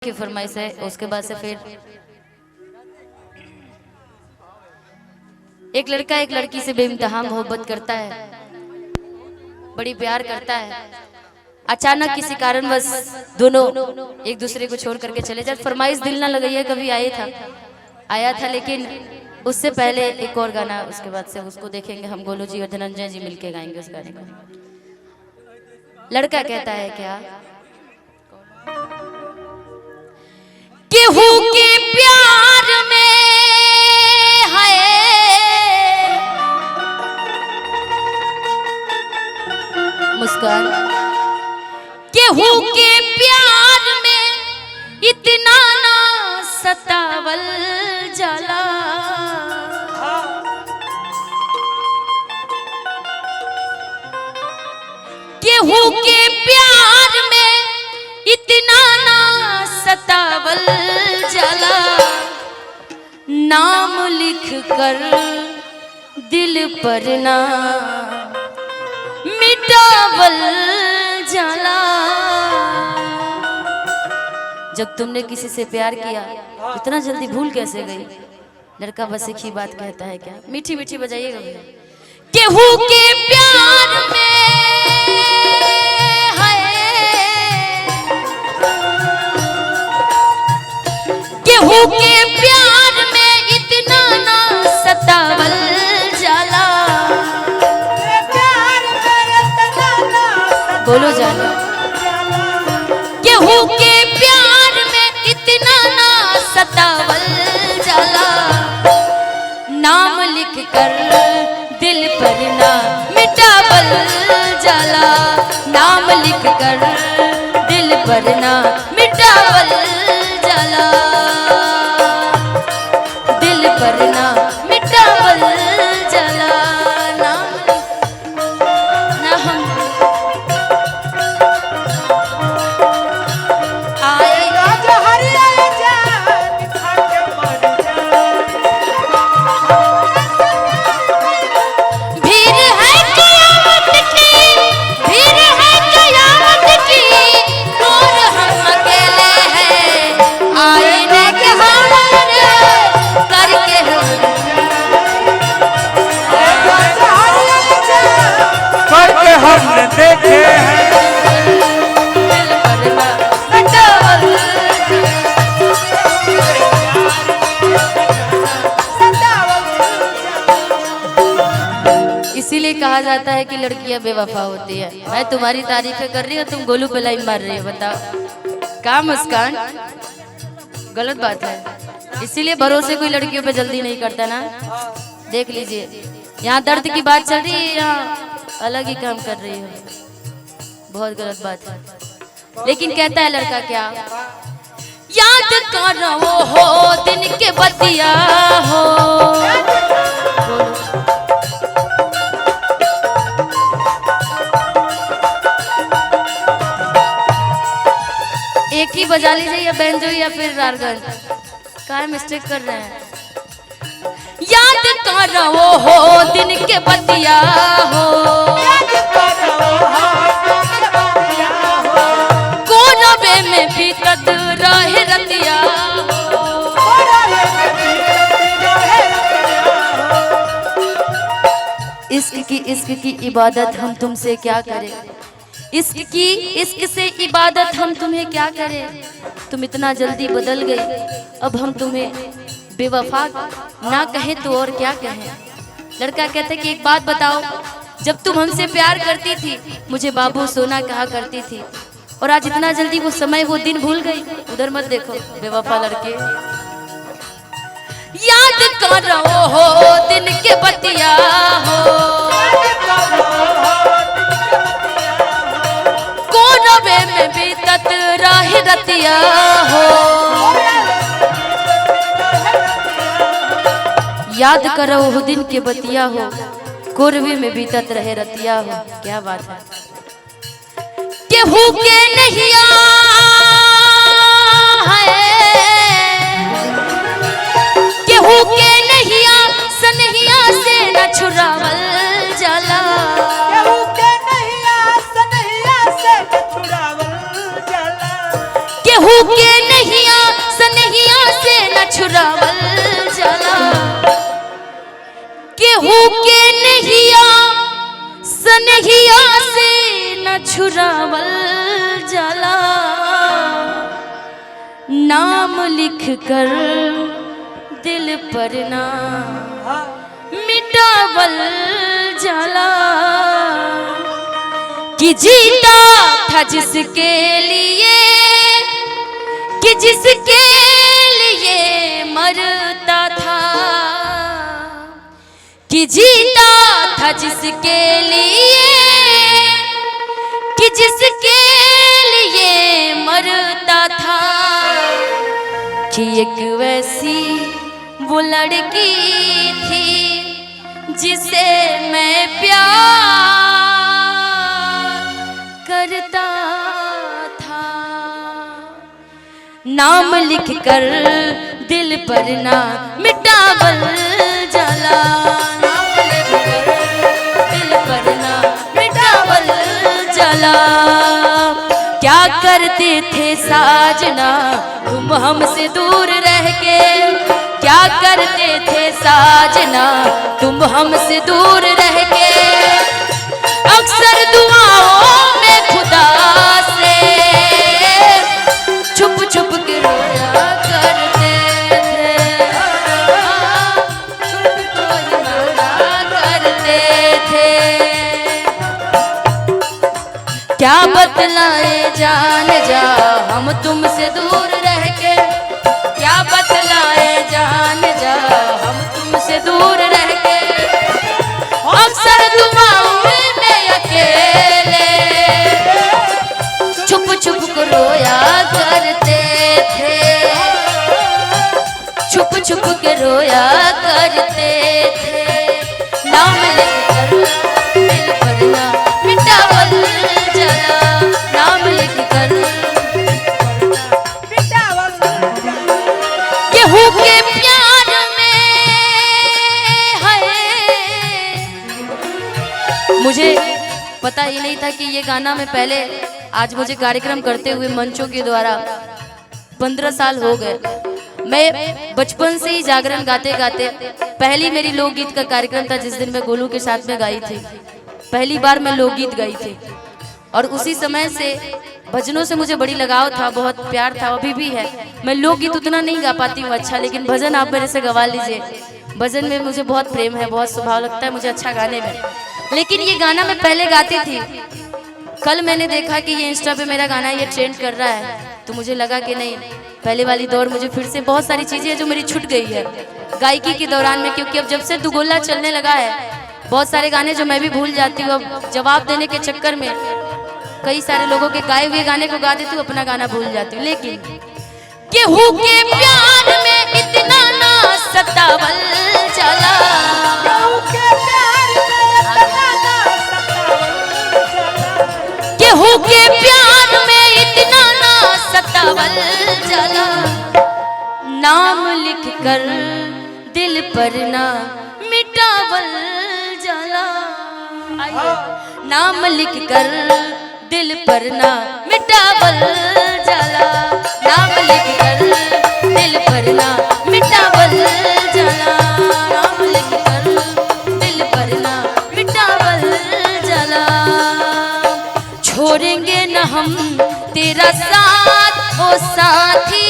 की फरमाइश है। उसके बाद से फिर एक लड़का एक लड़की से बेइंतहा मोहब्बत करता है, बड़ी प्यार करता है। अचानक किसी कारणवश दोनों एक दूसरे को छोड़ करके चले जाते। फरमाइश दिल ना लगाइए कभी आया था, लेकिन उससे पहले एक और गाना, उसके बाद से उसको देखेंगे हम, गोलू जी और धनंजय जी मिलके गाएंगे उस गाने को। लड़का कहता है क्या, केहू के प्यार में है मुस्कान, केहू के प्यार में इतना ना सतावल जाला। केहू के प्यार में इतना ना सतावल जाला, नाम लिख कर दिल पर ना मिटावल जाला। जब तुमने किसी से प्यार किया इतना जल्दी भूल कैसे गई? लड़का बस एक ही बात कहता है क्या, मीठी मीठी बजाइएगा भैया। केहू के प्यार में है, केहू के प्यार में इतना ना सतावल जाला, बोलो जाला। केहू के प्यार में इतना ना सतावल जाला, नाम लिख कर दिल पर ना मिटावल जाला, नाम लिख कर दिल पर ना मिटावल जाला, दिल पर ना मिटावल जाला। नाम ना हम हमने देखे हैं, इसीलिए कहा जाता है कि लड़कियां बेवफा होती है। मैं तुम्हारी तारीफें कर रही हूँ, तुम गोलू पे लाइन मार रही हो, बताओ क्या मुस्कान? गलत बात है। इसीलिए भरोसे कोई लड़कियों पे जल्दी नहीं करता ना। देख लीजिए, यहाँ दर्द की बात चल रही है, यहाँ अलग ही काम कर रही हो, बहुत गलत बात है। लेकिन कहता है लड़का क्या, याद करो हो दिन के बतिया हो, एक ही बजा लीजिए, या बैंजो या फिर रारगन, क्या मिस्टेक कर रहे हैं। याद करो हो दिन के बतिया हो, कोरबे में बीतत रहे रतिया हो। इश्क की इबादत हम तुमसे क्या करें, इश्क से इबादत हम तुम्हें क्या करें। तुम इतना जल्दी बदल गई, अब हम तुम्हें बेवफा ना कहे तो और क्या कहें। लड़का कहता है कि एक बात बताओ, जब तुम हमसे प्यार करती थी मुझे बाबू सोना कहा करती थी, और आज इतना जल्दी वो समय वो दिन भूल गई। उधर मत देखो बेवफा लड़के। याद करो हो दिन के बतिया हो, कोरबे में बीतत रहे रतिया हो। याद करो वो दिन के बतिया हो, कोरबे में बीतत रहे रतिया हो। क्या बात है। केहू के नहिया है, केहू के नहिया सनहिया से न छुड़ावल जाला, केहू के नहिया सनहिया से न छुड़ावल जाला। केहू के नहीं सनहिया से न छुरावल जाला, नाम लिख कर दिल पर ना मिटावल जाला। कि जीता था जिसके लिए, कि जिसके लिए मरता था, कि जीता था जिसके लिए, कि जिसके लिए मरता था। कि एक वैसी वो लड़की थी जिसे मैं प्यार करता था, नाम लिख कर दिल पर ना मिटावल जाला, नाम लिख कर दिल पर ना मिटावल जाला। क्या करते थे साजना तुम हमसे दूर रह के, क्या करते थे साजना तुम हमसे दूर रह के। अक्सर दुआओं में खुदा से छुप छुप के रोया करते थे, छुप छुप के रोया करते थे। क्या बतलाए जान जा हम तुमसे दूर रह के, क्या बतलाए जान जा हम तुमसे दूर रह के। अक्सर दुआओं में अकेले छुप छुप को रोया करते थे, छुप छुप के रोया करते थे। नाम लिख कर दिल पर ना मिटावल जाला, नाम लिख कर केहू के प्यार में है। मुझे पता ही नहीं था कि ये गाना मैं पहले, आज मुझे कार्यक्रम करते हुए मंचों के द्वारा 15 साल हो गए। मैं बचपन से ही जागरण गाते गाते, पहली मेरी लोकगीत का कार्यक्रम था जिस दिन मैं गोलू के साथ में गाई थी, पहली बार मैं लोकगीत गाई थी। और उसी समय से भजनों से मुझे बड़ी लगाव था, बहुत प्यार था, अभी भी है। मैं लोकगीत उतना नहीं गा पाती हूँ अच्छा, लेकिन भजन आप मेरे से गवा लीजिए। भजन में मुझे बहुत प्रेम है, बहुत स्वभाव लगता है मुझे अच्छा गाने में। लेकिन ये गाना मैं पहले गाती थी, कल मैंने देखा कि ये इंस्टा पे मेरा गाना ये ट्रेंड कर रहा है, तो मुझे लगा कि नहीं, पहले वाली दौर मुझे फिर से बहुत सारी चीज़ें जो मेरी छूट गई है गायकी के दौरान में, क्योंकि अब जब से दुगोला चलने लगा है, बहुत सारे गाने जो मैं भी भूल जाती हूँ। अब जवाब देने के चक्कर में कई सारे लोगों के गाए हुए गाने को गा देती हूँ, अपना गाना भूल जाती हूँ। लेकिन केहू के प्यार में इतना ना सतावल जाला, केहू के प्यार में इतना ना सतावल जाला। नाम लिख कर दिल पर ना मिटावल जाला, नाम लिख कर दिल पर ना मिटावल जाला, नाम लिख कर दिल पर ना मिटावल जाला, नाम लिख कर दिल पर ना मिटावल जाला। छोड़ेंगे न हम तेरा साथ ओ साथी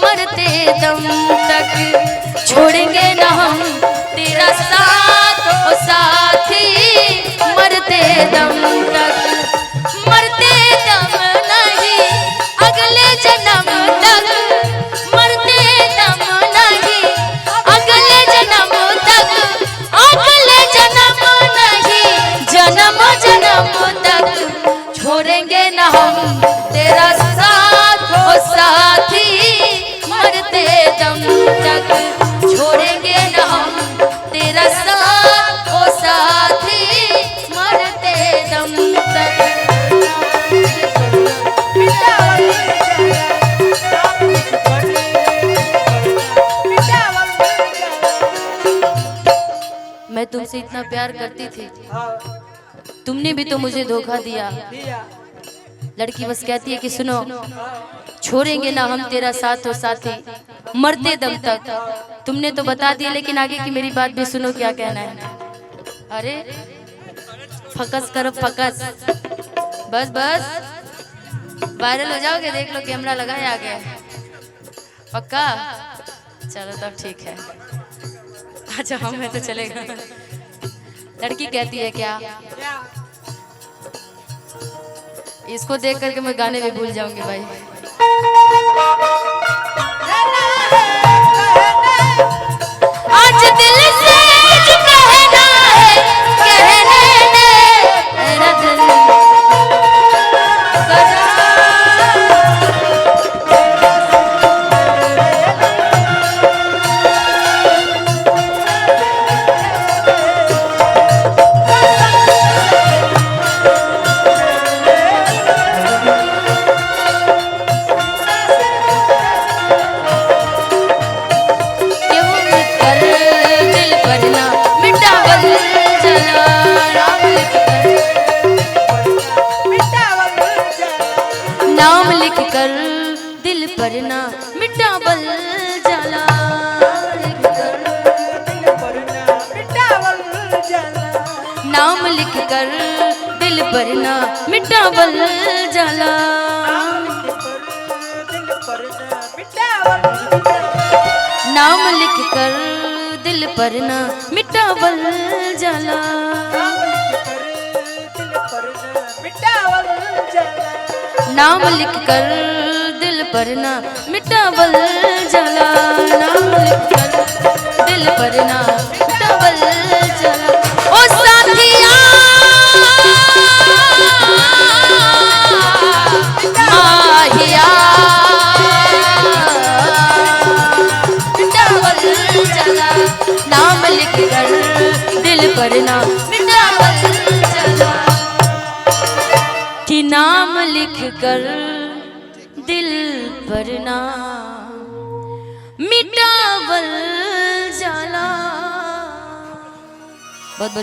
मरते दम तक, छोड़ेंगे न हम तेरा साथ ओ साथी मरते दम तक, मरते दम नहीं अगले जन्म तक, मरते दम नहीं अगले जन्म तक, अगले जन्म नहीं जन्म जन्म तक। छोड़ेंगे न हम तेरा साथ ओ साथी मरते दम तक, छोड़ेंगे न हम तेरा साथ ओ साथी मरते दम तक। मैं तुमसे इतना प्यार करती थी, तुमने भी तो मुझे धोखा दिया। लड़की बस कहती है कि सुनो, छोड़ेंगे ना हम तेरा साथ और साथी मरते दम तक। तुमने तो बता दिया, लेकिन आगे की मेरी बात भी सुनो क्या कहना है। अरे फकस करो फकस। बस बस वायरल हो जाओगे, देख लो कैमरा लगा है आगे। पक्का? चलो तब ठीक है। अच्छा हमें तो चलेगा। लड़की कहती है क्या? इसको देख करके मैं गाने भी भूल जाऊंगी भाई। आज दिल से कहना है, कहने दे मेरा दिल नाम लिख कर दिल पर ना मिटावल जाला। नाम लिख कर दिल पर ना मिटावल जाला। नाम लिख कर दिल पर ना मिटावल जाला। नाम लिख कर दिल पर ना मिटावल जाला। नाम लिख कर दिल पर ना मिटावल जाला। ओ साथिया माहिया मिटावल जाला। नाम लिख कर दिल पर ना मिटावल जाला। कि नाम लिख कर दिल पर ना मिटावल जाला। बहुत बहुत